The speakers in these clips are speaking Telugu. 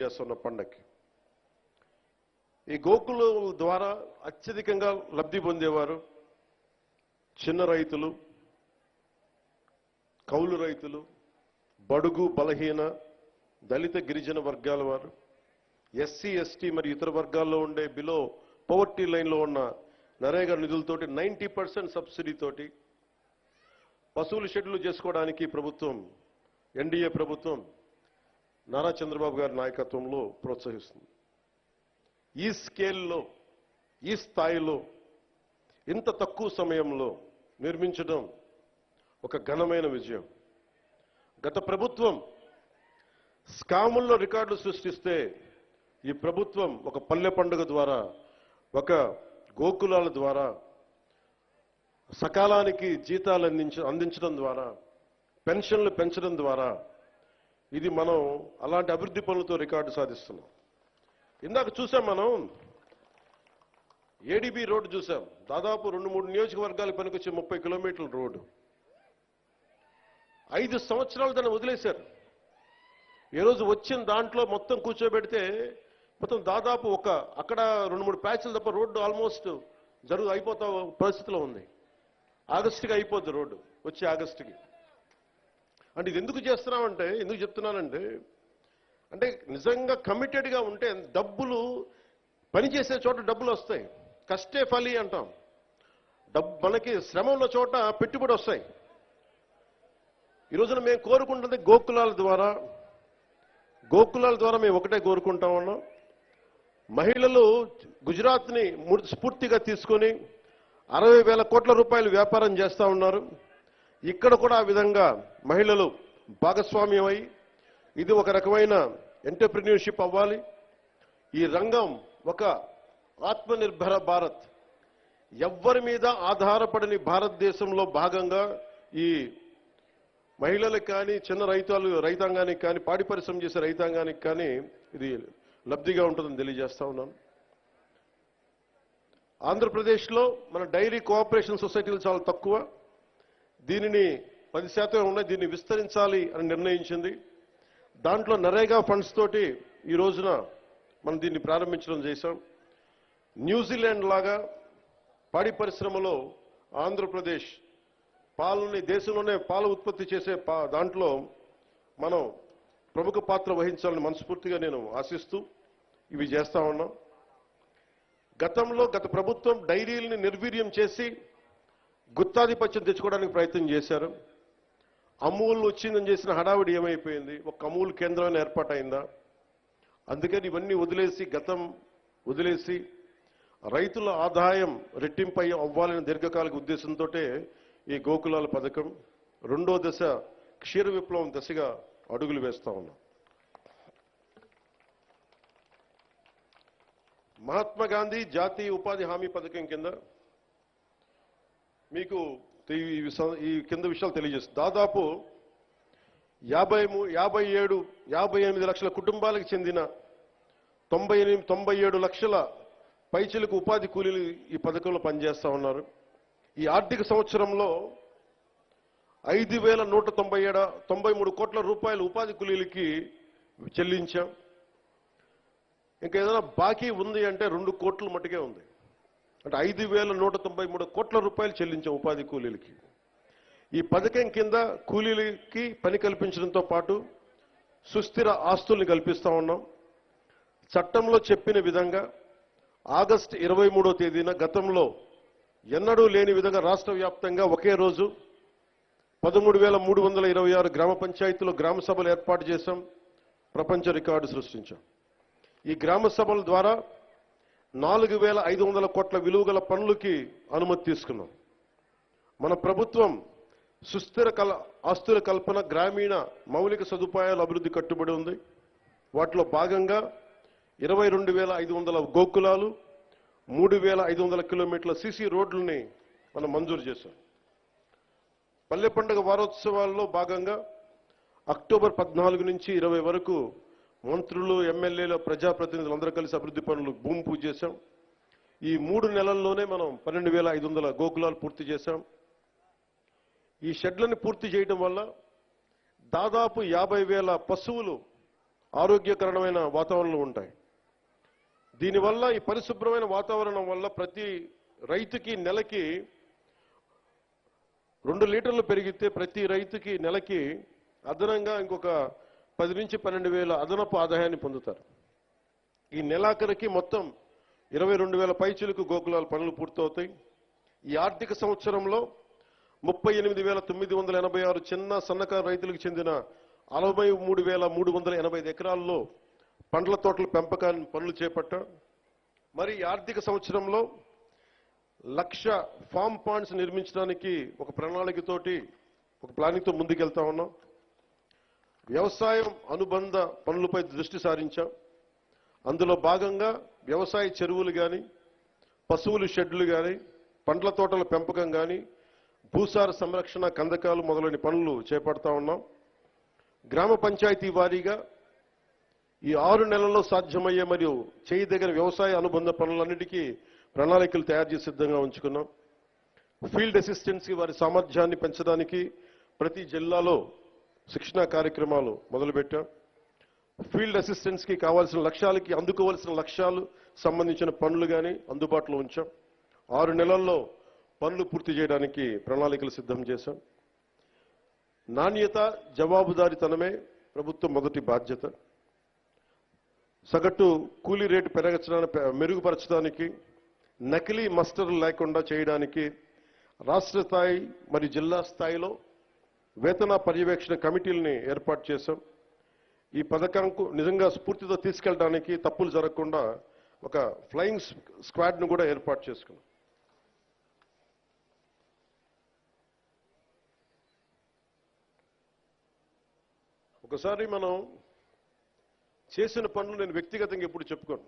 చేస్తున్న పండగకి ఈ గోకులం ద్వారా అత్యధికంగా లబ్ధి పొందేవారు చిన్న రైతులు, కౌలు రైతులు, బడుగు బలహీన దళిత గిరిజన వర్గాల వారు, ఎస్సీ ఎస్టీ మరియు ఇతర వర్గాల్లో ఉండే బిలో పవర్టీ లైన్లో ఉన్న నరేగా నిధులతోటి 90% సబ్సిడీతోటి పశువుల షెడ్లు చేసుకోవడానికి ప్రభుత్వం, ఎన్డీఏ ప్రభుత్వం నారా చంద్రబాబు గారి నాయకత్వంలో ప్రోత్సహిస్తుంది. ఈ స్కేల్లో, ఈ స్థాయిలో, ఇంత తక్కువ సమయంలో నిర్మించడం ఒక ఘనమైన విజయం. గత ప్రభుత్వం స్కాముల్లో రికార్డులు సృష్టిస్తే ఈ ప్రభుత్వం ఒక పల్లె పండుగ ద్వారా, ఒక గోకులాల ద్వారా, సకాలానికి జీతాలు అందించడం ద్వారా, పెన్షన్లు పెంచడం ద్వారా ఇది మనం అలాంటి అభివృద్ధి పనులతో రికార్డు సాధిస్తున్నాం. ఇందాక చూసాం, మనం ఏడీబీ రోడ్డు చూసాం. దాదాపు 2-3 నియోజకవర్గాలకు పనికొచ్చే 30 కిలోమీటర్ల రోడ్డు 5 సంవత్సరాలు దాన్ని వదిలేశారు. ఈరోజు వచ్చిన దాంట్లో మొత్తం కూర్చోబెడితే మొత్తం దాదాపు అక్కడ 2-3 ప్యాచ్లు తప్ప రోడ్డు ఆల్మోస్ట్ అయిపోతా పరిస్థితిలో ఉంది. ఆగస్టుకి అయిపోద్ది రోడ్డు, వచ్చే ఆగస్టుకి. అంటే ఇది ఎందుకు చేస్తున్నామంటే, ఎందుకు చెప్తున్నానంటే, అంటే నిజంగా కమిటెడ్గా ఉంటే డబ్బులు, పనిచేసే చోట డబ్బులు వస్తాయి. కష్టే ఫలి అంటాం. మనకి శ్రమ ఉన్న చోట పెట్టుబడి వస్తాయి. ఈ రోజున మేము కోరుకుంటుంది గోకులాల ద్వారా మేము ఒకటే కోరుకుంటా ఉన్నాం. మహిళలు గుజరాత్ని స్ఫూర్తిగా తీసుకొని 60,000 కోట్ల రూపాయలు వ్యాపారం చేస్తూ ఉన్నారు. ఇక్కడ కూడా ఆ విధంగా మహిళలు భాగస్వామ్యమై ఇది ఒక రకమైన ఎంటర్‌ప్రెన్యూర్‌షిప్ అవ్వాలి. ఈ రంగం ఒక ఆత్మనిర్భర భారత్, ఎవ్వరి మీద ఆధారపడని భారతదేశంలో భాగంగా ఈ మహిళలకు కానీ, చిన్న రైతాంగానికి కానీ, పాడి పరిశ్రమ చేసే రైతాంగానికి కానీ ఇది లబ్ధిగా ఉంటుందని తెలియజేస్తా ఉన్నాను. ఆంధ్రప్రదేశ్లో మన డైరీ కోఆపరేషన్ సొసైటీలు చాలా తక్కువ. దీనిని 10% ఉన్నాయి, దీన్ని విస్తరించాలి అని నిర్ణయించింది. దాంట్లో నరేగా ఫండ్స్ తోటి ఈ రోజున మనం దీన్ని ప్రారంభించడం చేశాం. న్యూజిలాండ్ లాగా పాడి పరిశ్రమలో ఆంధ్రప్రదేశ్ దేశంలోనే పాల ఉత్పత్తి చేసే దాంట్లో మనం ప్రముఖ పాత్ర వహించాలని మనస్ఫూర్తిగా నేను ఆశిస్తూ ఇవి చేస్తా ఉన్నాం. గత ప్రభుత్వం డైరీల్ని నిర్వీర్యం చేసి గుత్తాధిపత్యం తెచ్చుకోవడానికి ప్రయత్నం చేశారు. అమూల్ వచ్చిందని చేసిన హడావిడి ఏమైపోయింది? ఒక అమూల్ కేంద్రమైన ఏర్పాటైందా? అందుకని ఇవన్నీ వదిలేసి రైతుల ఆదాయం రెట్టింపై అవ్వాలనే దీర్ఘకాలిక ఉద్దేశంతో ఈ గోకులాల పథకం రెండో దశ క్షీర విప్లవం దశగా అడుగులు వేస్తా ఉన్నాం. మహాత్మా గాంధీ జాతీయ ఉపాధి హామీ పథకం కింద మీకు ఈ కింద విషయాలు తెలియజేస్తుంది. దాదాపు 58 లక్షల కుటుంబాలకు చెందిన 97 లక్షల పైచిలకు ఉపాధి కూలీలు ఈ పథకంలో పనిచేస్తా ఉన్నారు. ఈ ఆర్థిక సంవత్సరంలో 5,193 కోట్ల రూపాయలు ఉపాధి కూలీలకి చెల్లించాం. ఇంకా ఏదైనా బాకీ ఉంది అంటే 2 కోట్ల మటుకే ఉంది. అంటే 5,193 కోట్ల రూపాయలు చెల్లించాం ఉపాధి కూలీలకి. ఈ పథకం కింద కూలీలకి పని కల్పించడంతో పాటు సుస్థిర ఆస్తుల్ని కల్పిస్తా ఉన్నాం. చట్టంలో చెప్పిన విధంగా ఆగస్టు 23వ తేదీన గతంలో ఎన్నడూ లేని విధంగా రాష్ట్ర వ్యాప్తంగా ఒకే రోజు 13,326 గ్రామ పంచాయతీలో గ్రామ సభలు ఏర్పాటు చేశాం. ప్రపంచ రికార్డు సృష్టించాం. ఈ గ్రామ సభల ద్వారా 4,500 కోట్ల విలువ గల పనులకి అనుమతి తీసుకున్నాం. మన ప్రభుత్వం సుస్థిర ఆస్తుల కల్పన, గ్రామీణ మౌలిక సదుపాయాల అభివృద్ధి కట్టుబడి ఉంది. వాటిలో భాగంగా 22,500 గోకులాలు, 3,500 కిలోమీటర్ల సీసీ రోడ్లని మనం మంజూరు చేశాం. పల్లె పండుగ వారోత్సవాల్లో భాగంగా అక్టోబర్ 14 నుంచి 20 వరకు మంత్రులు, ఎమ్మెల్యేలు, ప్రజాప్రతినిధులు అందరూ కలిసి అభివృద్ధి పనులు భూమి పూజ చేశాం. ఈ 3 నెలల్లోనే మనం 12,500 గోకులాలు పూర్తి చేశాం. ఈ షెడ్లను పూర్తి చేయడం వల్ల దాదాపు 50,000 పశువులు ఆరోగ్యకరమైన వాతావరణంలో ఉంటాయి. దీనివల్ల ఈ పరిశుభ్రమైన వాతావరణం వల్ల ప్రతి రైతుకి నెలకి 2 లీటర్లు పెరిగితే ప్రతి రైతుకి నెలకి అదనంగా ఇంకొక 10 నుంచి 12 వేల అదనపు ఆదాయాన్ని పొందుతారు. ఈ నెలాఖరికి మొత్తం 22,000 పైచిలకు గోకులాల పనులు పూర్తవుతాయి. ఈ ఆర్థిక సంవత్సరంలో 38,986 చిన్న సన్నకారు రైతులకు చెందిన 63,385 ఎకరాల్లో పండ్ల తోటల పెంపకాన్ని పనులు చేపట్టాం. మరి ఈ ఆర్థిక సంవత్సరంలో 1,00,000 ఫామ్ పాండ్స్ నిర్మించడానికి ఒక ప్రణాళికతోటి ఒక ప్లానింగ్తో ముందుకెళ్తా ఉన్నాం. వ్యవసాయం అనుబంధ పనులపై దృష్టి సారించాం. అందులో భాగంగా వ్యవసాయ చెరువులు కానీ, పశువుల షెడ్లు కానీ, పండ్ల తోటల పెంపకం కానీ, భూసార సంరక్షణ, కందకాలు మొదలైన పనులు చేపడతా ఉన్నాం. గ్రామ పంచాయతీ వారీగా ఈ 6 నెలల్లో సాధ్యమయ్యే మరియు చేయదగిన వ్యవసాయ అనుబంధ పనులన్నిటికీ ప్రణాళికలు తయారు చేసి సిద్ధంగా ఉంచుకున్నాం. ఫీల్డ్ అసిస్టెంట్స్కి వారి సామర్థ్యాన్ని పెంచడానికి ప్రతి జిల్లాలో శిక్షణా కార్యక్రమాలు మొదలుపెట్టాం. ఫీల్డ్ అసిస్టెంట్స్కి కావాల్సిన లక్ష్యాలకి అందుకోవాల్సిన లక్ష్యాలు సంబంధించిన పనులు కానీ అందుబాటులో ఉంచాం. 6 నెలల్లో పనులు పూర్తి చేయడానికి ప్రణాళికలు సిద్ధం చేశాం. నాణ్యత, జవాబుదారీతనమే ప్రభుత్వం మొదటి బాధ్యత. సగటు కూలీ రేటు మెరుగుపరచడానికి, నకిలీ మస్టర్లు లేకుండా చేయడానికి రాష్ట్ర స్థాయి మరియు జిల్లా స్థాయిలో వేతన పర్యవేక్షణ కమిటీలని ఏర్పాటు చేశాం. ఈ పథకంకు నిజంగా స్ఫూర్తితో తీసుకెళ్ళడానికి తప్పులు జరగకుండా ఒక ఫ్లయింగ్ స్క్వాడ్ను కూడా ఏర్పాటు చేసుకున్నాం. ఒకసారి మనం చేసిన పనులు నేను వ్యక్తిగతంగా ఎప్పుడు చెప్పుకోను,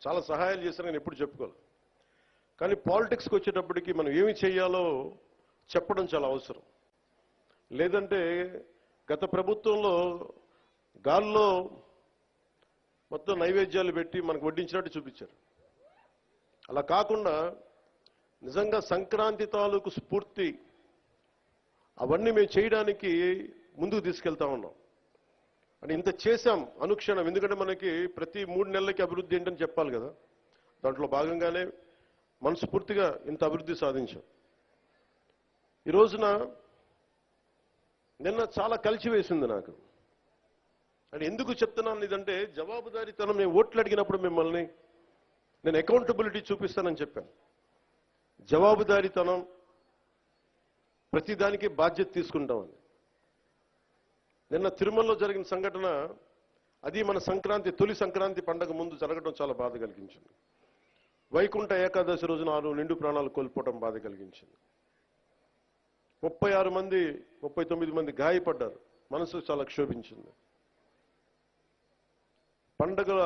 చాలా సహాయాలు చేశాను, నేను ఎప్పుడు చెప్పుకోను. కానీ పాలిటిక్స్కి వచ్చేటప్పటికి మనం ఏమి చేయాలో చెప్పడం చాలా అవసరం. లేదంటే గత ప్రభుత్వంలో గాల్లో మొత్తం నైవేద్యాలు పెట్టి మనకు వడ్డించినట్టు చూపించారు. అలా కాకుండా నిజంగా సంక్రాంతి తాలూకు స్ఫూర్తి అవన్నీ మేము చేయడానికి ముందుకు తీసుకెళ్తా ఉన్నాం. అంటే ఇంత చేశాం అనుక్షణం, ఎందుకంటే మనకి ప్రతి 3 నెలలకి అభివృద్ధి ఏంటని చెప్పాలి కదా. దాంట్లో భాగంగానే మనస్ఫూర్తిగా ఇంత అభివృద్ధి సాధించాం. ఈ రోజున నిన్న చాలా కలిసివేసింది నాకు. అంటే ఎందుకు చెప్తున్నాను ఇదంటే, జవాబుదారీతనం. నేను ఓట్లు అడిగినప్పుడు మిమ్మల్ని నేను అకౌంటబిలిటీ చూపిస్తానని చెప్పాను. జవాబుదారీతనం, ప్రతిదానికి బాధ్యత తీసుకుంటామని. నిన్న తిరుమలలో జరిగిన సంఘటన, అది మన తొలి సంక్రాంతి పండగ ముందు జరగడం చాలా బాధ కలిగించింది. వైకుంఠ ఏకాదశి రోజున 6 నిండు ప్రాణాలు కోల్పోవడం బాధ కలిగించింది. 39 మంది గాయపడ్డారు. మనసు చాలా క్షోభించింది. పండగల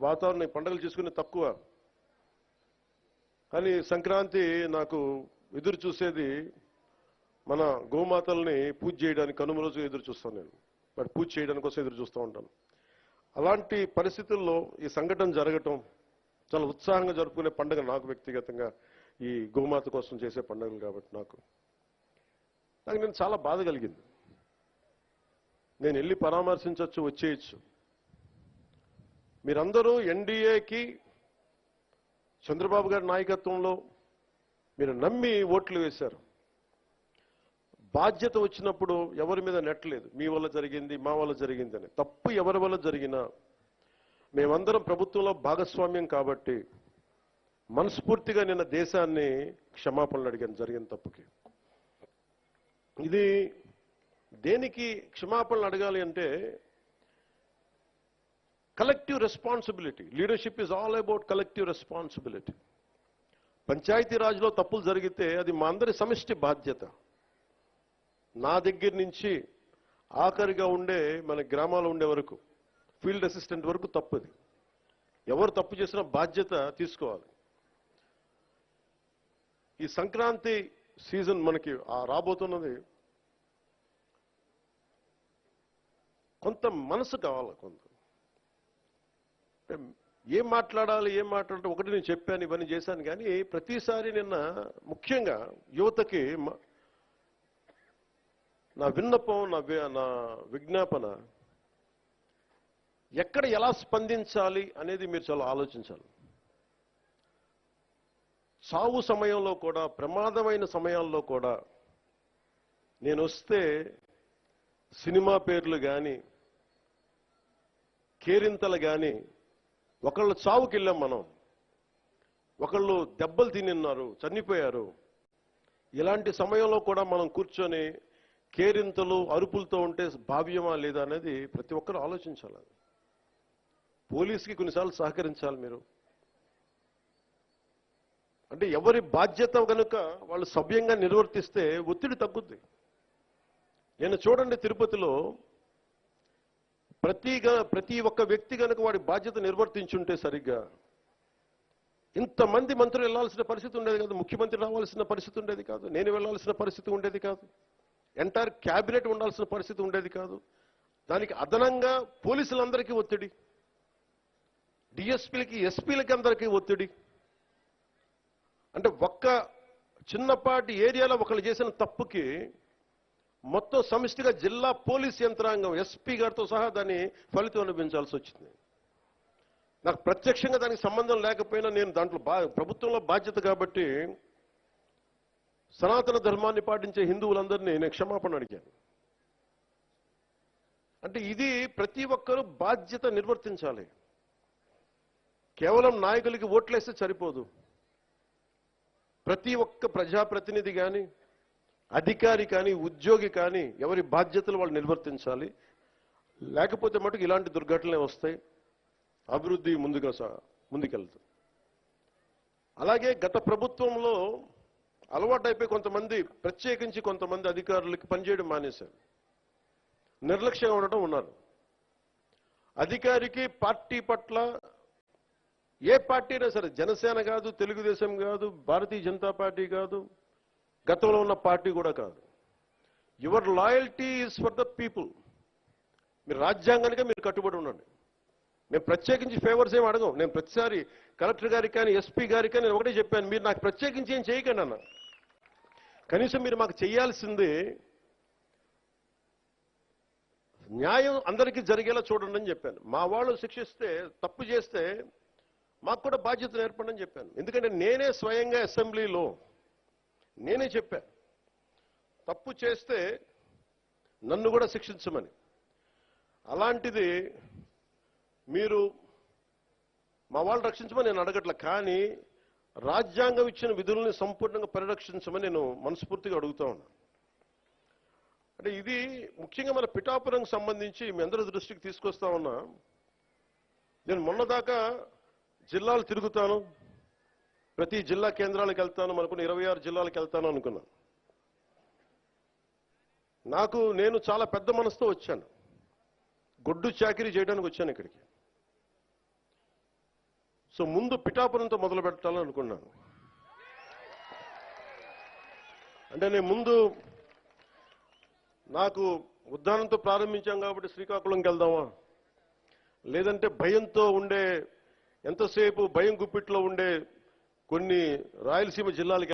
వాతావరణం, పండగలు చేసుకునే తక్కువ, కానీ సంక్రాంతి నాకు ఎదురు చూసేది మన గోమాతల్ని పూజ చేయడానికి. కనుమ రోజు ఎదురు చూస్తాను నేను, మరి పూజ చేయడానికి కోసం ఎదురు చూస్తూ ఉంటాను. అలాంటి పరిస్థితుల్లో ఈ సంఘటన జరగటం, చాలా ఉత్సాహంగా జరుపుకునే పండుగ నాకు వ్యక్తిగతంగా, ఈ గోమాత కోసం చేసే పండుగలు కాబట్టి నాకు నేను చాలా బాధ కలిగింది. నేను వెళ్ళి పరామర్శించవచ్చు, వచ్చేయచ్చు. మీరందరూ ఎన్డీఏకి, చంద్రబాబు గారి నాయకత్వంలో మీరు నమ్మి ఓట్లు వేశారు. బాధ్యత వచ్చినప్పుడు ఎవరి మీద నెట్టలేదు. మీ వల్ల జరిగింది, మా వల్ల జరిగింది అని. తప్పు ఎవరి వల్ల జరిగినా మేమందరం ప్రభుత్వంలో భాగస్వామ్యం కాబట్టి మనస్ఫూర్తిగా నిన్న దేశాన్ని క్షమాపణలు అడిగాను జరిగిన తప్పుకి. ఇది దేనికి క్షమాపణలు అడగాలి అంటే, collective responsibility. Leadership is all about collective responsibility. పంచాయతీరాజ్లో తప్పులు జరిగితే అది మా అందరి సమిష్టి బాధ్యత. నా దగ్గర నుంచి ఆఖరిగా ఉండే మన గ్రామాల్లో ఉండే వరకు, ఫీల్డ్ అసిస్టెంట్ వరకు తప్పుది. ఎవరు తప్పు చేసినా బాధ్యత తీసుకోవాలి. ఈ సంక్రాంతి సీజన్ మనకి రాబోతున్నది. కొంత మనసు కావాలి. కొంత ఏం మాట్లాడితే ఒకటి నేను చెప్పాను, ఇవన్నీ చేశాను. కానీ ప్రతిసారి నిన్న ముఖ్యంగా యువతకి నా విన్నపం, నా విజ్ఞాపన, ఎక్కడ ఎలా స్పందించాలి అనేది మీరు చాలా ఆలోచించాలి. చావు సమయంలో కూడా, ప్రమాదమైన సమయాల్లో కూడా నేను వస్తే సినిమా పేర్లు కానీ, కేరింతలు కానీ, ఒకళ్ళు చావుకి వెళ్ళాం మనం, ఒకళ్ళు దెబ్బలు తిన్నారు, చనిపోయారు. ఇలాంటి సమయంలో కూడా మనం కూర్చొని కేరింతలు అరుపులతో ఉంటే భావ్యమా లేదా అనేది ప్రతి ఒక్కరు ఆలోచించాలి. పోలీసుకి కొన్నిసార్లు సహకరించాలి మీరు. అంటే ఎవరి బాధ్యత కనుక వాళ్ళు సభ్యంగా నిర్వర్తిస్తే ఒత్తిడి తగ్గుద్ది. నేను చూడండి, తిరుపతిలో ప్రతి ఒక్క వ్యక్తి కనుక వాడి బాధ్యత నిర్వర్తించుంటే సరిగ్గా ఇంతమంది మంత్రులు వెళ్లాల్సిన పరిస్థితి ఉండేది కాదు, ముఖ్యమంత్రి రావాల్సిన పరిస్థితి ఉండేది కాదు, నేను వెళ్లాల్సిన పరిస్థితి ఉండేది కాదు, ఎంటైర్ క్యాబినెట్ ఉండాల్సిన పరిస్థితి ఉండేది కాదు. దానికి అదనంగా పోలీసులందరికీ ఒత్తిడి, డిఎస్పీలకి, ఎస్పీలకి అందరికీ ఒత్తిడి. అంటే ఒక్క చిన్నపాటి ఏరియాలో ఒకళ్ళు చేసిన తప్పుకి మొత్తం సమిష్టిగా జిల్లా పోలీస్ యంత్రాంగం, ఎస్పీ గారితో సహా దాన్ని ఫలితం అనిపించాల్సి వచ్చింది. నాకు ప్రత్యక్షంగా దానికి సంబంధం లేకపోయినా నేను దాంట్లో ప్రభుత్వంలో బాధ్యత కాబట్టి సనాతన ధర్మాన్ని పాటించే హిందువులందరినీ నేను క్షమాపణ అడిగాను. అంటే ఇది ప్రతి ఒక్కరూ బాధ్యత నిర్వర్తించాలి. కేవలం నాయకులకి ఓట్లేస్తే సరిపోదు. ప్రతి ఒక్క ప్రజాప్రతినిధి కానీ, అధికారి కానీ, ఉద్యోగి కానీ ఎవరి బాధ్యతలు వాళ్ళు నిర్వర్తించాలి. లేకపోతే మటుకు ఇలాంటి దుర్ఘటనలే వస్తాయి, అభివృద్ధి ముందుకెళ్తుంది. అలాగే గత ప్రభుత్వంలో అలవాటైపోయి కొంతమంది, ప్రత్యేకించి కొంతమంది అధికారులకి పనిచేయడం మానేశారు, నిర్లక్ష్యంగా ఉండటం ఉన్నారు. అధికారికి పార్టీ పట్ల, ఏ పార్టీ అయినా సరే, జనసేన కాదు, తెలుగుదేశం కాదు, భారతీయ జనతా పార్టీ కాదు, గతంలో ఉన్న పార్టీ కూడా కాదు, your loyalty is for the people. మీరు రాజ్యాంగానికే మీరు కట్టుబడి ఉండండి. మేము ప్రత్యేకించి ఫేవర్స్ ఏమి అడగం. నేను ప్రతిసారి కలెక్టర్ గారికి కానీ, ఎస్పీ గారికి కానీ నేను ఒకటే చెప్పాను, మీరు నాకు ప్రత్యేకించి ఏం చేయకండి అన్న, కనీసం మీరు మాకు చేయాల్సింది న్యాయం అందరికీ జరిగేలా చూడండి అని చెప్పాను. మా వాళ్ళు శిక్షిస్తే, తప్పు చేస్తే మాకు కూడా బాధ్యత ఏర్పడని చెప్పాను. ఎందుకంటే నేనే స్వయంగా అసెంబ్లీలో నేనే చెప్పాను, తప్పు చేస్తే నన్ను కూడా శిక్షించమని. అలాంటిది మీరు మా వాళ్ళు రక్షించమని నేను అడగట్లే, కానీ రాజ్యాంగం ఇచ్చిన విధుల్ని సంపూర్ణంగా పరిరక్షించమని నేను మనస్ఫూర్తిగా అడుగుతా ఉన్నాను. అంటే ఇది ముఖ్యంగా మన పిఠాపురంకి సంబంధించి మీ అందరి దృష్టికి తీసుకొస్తా ఉన్నా. నేను మొన్నదాకా జిల్లాలు తిరుగుతాను, ప్రతి జిల్లా కేంద్రాలకు వెళ్తాను, మనకున్న 26 జిల్లాలకు వెళ్తాను అనుకున్నాను. నేను చాలా పెద్ద మనసుతో వచ్చాను, గొడ్డు చాకిరీ చేయడానికి వచ్చాను ఇక్కడికి. సో ముందు పిఠాపురంతో మొదలు పెట్టాలని అనుకున్నాను. అంటే నేను ముందు నాకు ఉద్దానంతో ప్రారంభించాం కాబట్టి శ్రీకాకుళంకి వెళ్దామా, లేదంటే భయంతో ఉండే, ఎంతసేపు భయం గుప్పిట్లో ఉండే కొన్ని రాయలసీమ జిల్లాలకి